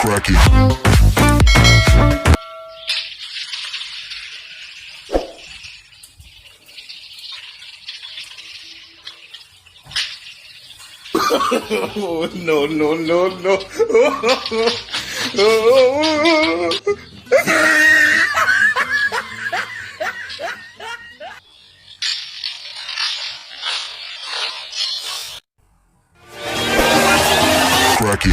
Cracky. No, no, no, no. Cracky.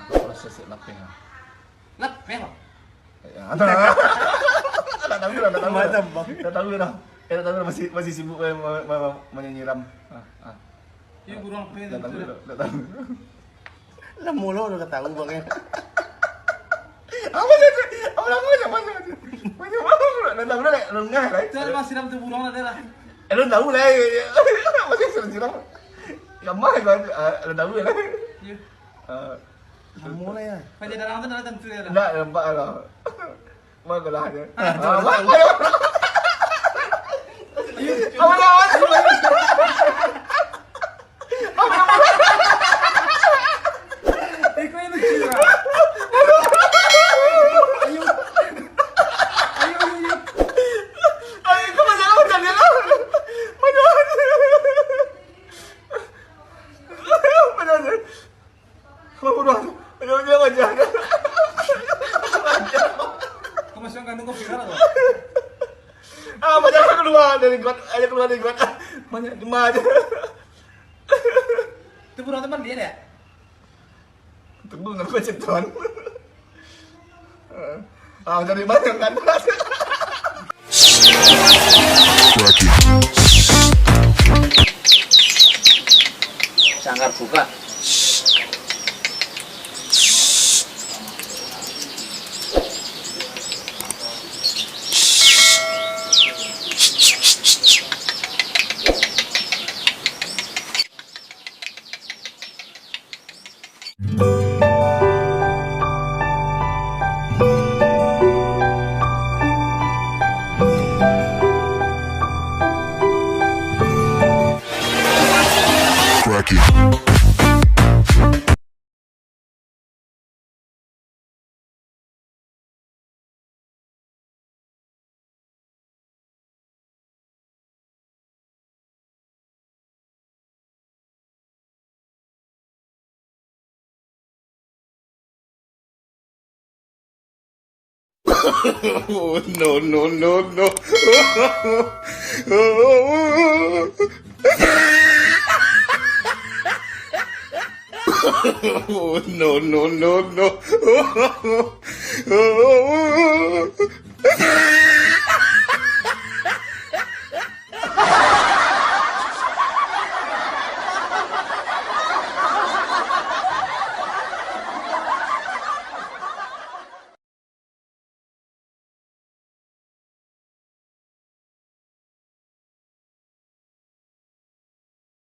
Proses lapeh. Lapeh. Tahu masih sibuk menyiram. Iya burung lapeh. Enggak tahu. Lah mulu udah tahu bang. Apa sih? Apa namanya? Enggak tahu lah, lengah lah. Itu masih siram tuh burung ada lah. Lu tahu lah. Masih siram. Gambar kan, lu tahu lah. Iya. Mulu ya. Penjara itu ada tentu ya. Enggak, nampak lah. Mana lah dia. Apa Iko yang lucu lah. Ayo, kau macam dia lah. Mana? Kau bodoh. Jangan. Kau masih kandung kau viral atau? Macam keluar dari got. Banyak gemar aja. Itu burung teman dia ya? Tunggu nggak macam tuan. Dari banyak kan. Cracky. Sanggar buka. Cracky. No, no, no, no. No, no, no, no.